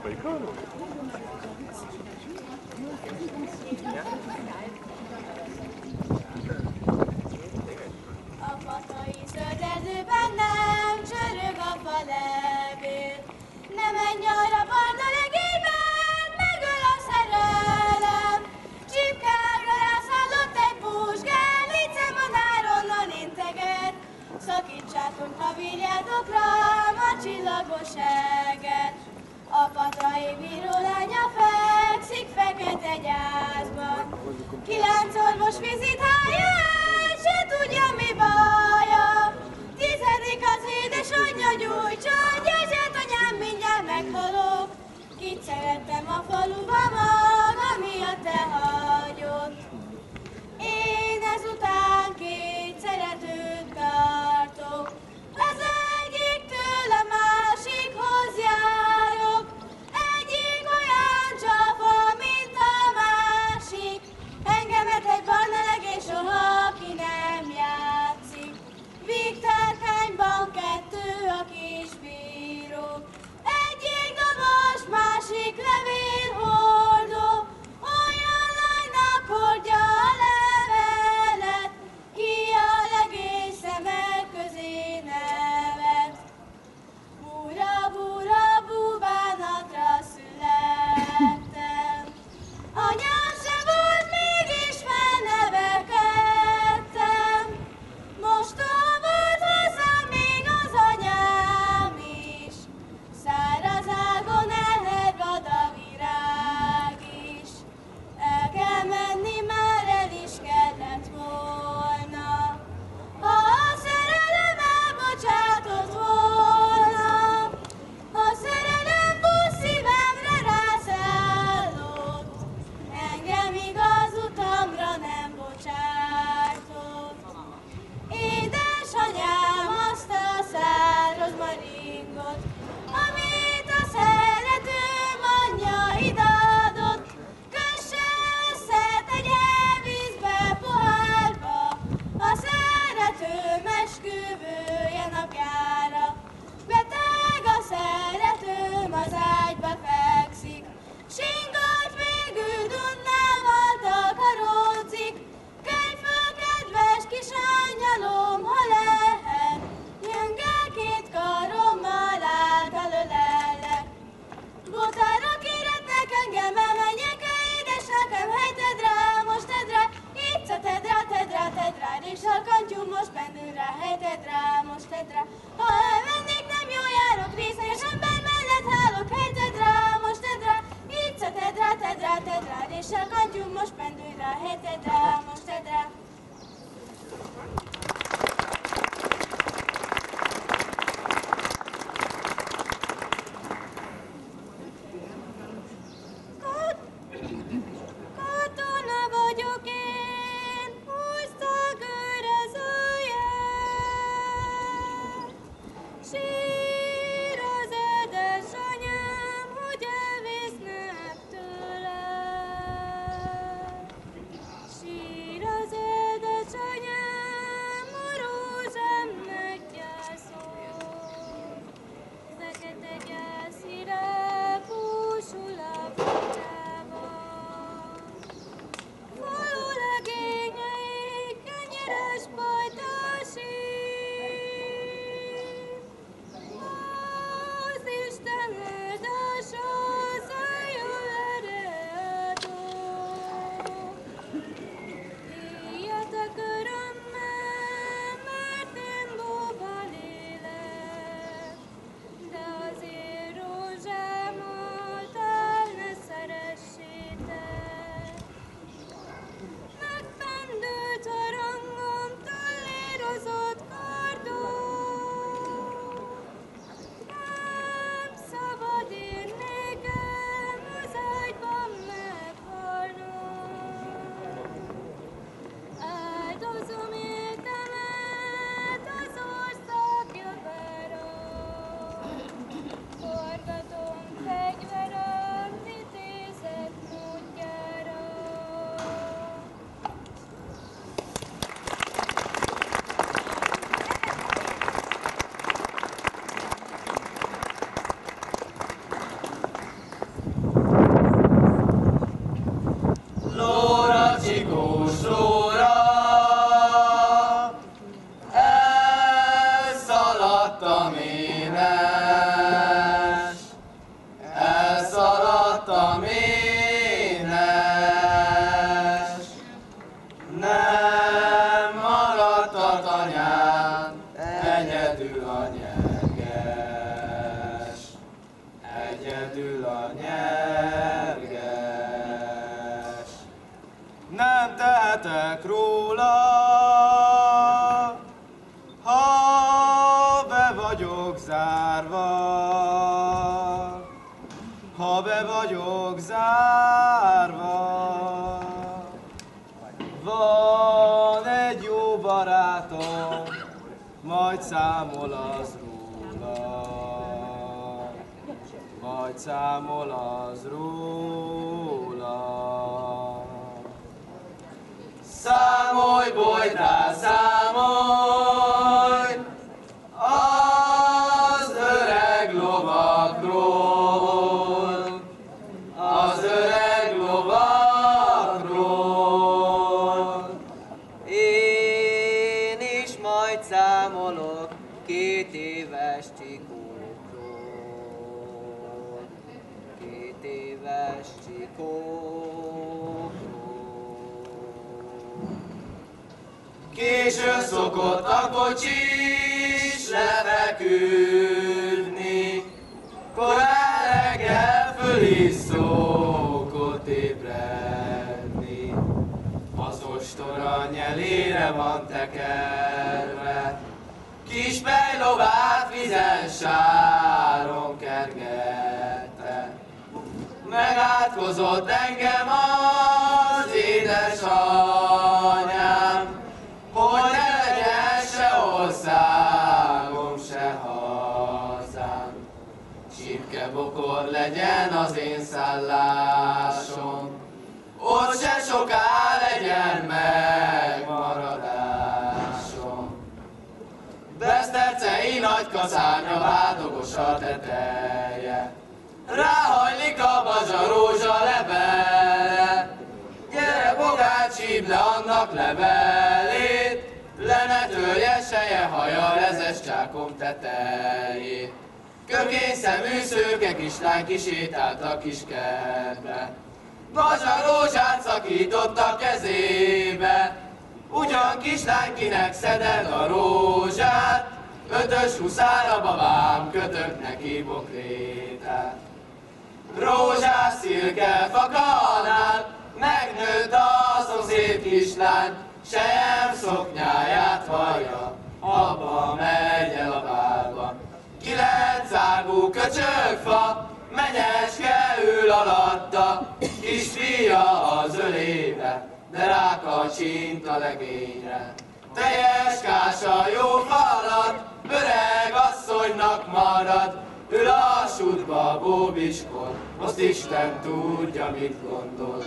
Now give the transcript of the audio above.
A fatai zölderdőben nem csörög a falevél. Ne menj arra barna legében, megöl a szerelem. Csipkára rászállott egy pusgál, licemanár onnan integet. Szakítsátok a vigyátokra a csillagos eget. A fatai bírólánya fekszik fekete gyászban. 9 orvos vizitálja, se tudja mi baja. 10. az édesanyja gyújtsa, gyertyát anyám, mindjárt meghalok. Kit szerettem a faluba maga miatt te hagyott. Én ezután 2 szeretőt tartok. Az egyiktől a másikhoz járok. Egyik olyan csafa, mint a másik. Engemet egy barna legény soha ki nem játszik. Vígtárkányban 2 a kisbíró. Egyik dobos, másik levélhordó. nyerges. Nem tehetek róla, ha be vagyok zárva, ha be vagyok zárva. Van egy jó barátom, majd számol az róla, majd számol az róla. Számolj, Bojtár, számolj az öreg lovakról, az öreg lovakról. Én is majd számolok 2 éves csikókról, 2 éves csikókról. Későn szokott a kocsis lefeküdni, korán reggel föl is szokott ébredni. Az ostora nyelére van tekerve, kis pejlovát vizen sáron kergette. Megátkozott engem az édesanyám, hogy ne legyen se országom, se hazám. Csipke-bokor legyen az én szállásom, ott se soká legyen megmaradásom. Besztercei nagy kaszárnya, vádogos a teteje, ráhajlik a bazsa rózsa lebele. Gyere, bogát, csípd le annak levelét, le ne törje seje haja rezes csákom tetejét. Kökény szemű szőke kislány kisétált a kis kertbe, bazsa rózsát szakított a kezébe. Ugyan kislány, kinek szeded a rózsát, 5-ös huszára babám kötök neki bokrétát. Rózsás szilke fakanál megnőtt a szomszéd kislány, sejem szoknyáját hallja, abba megy el a párba. 9 ágú köcsögfa, menyeske ül alatta, kisfia az ölébe, de rákacsint a legényre. Teljes kása jó falat, öreg asszonynak marad, ül a sútba bóbiskor, azt Isten tudja, mit gondol.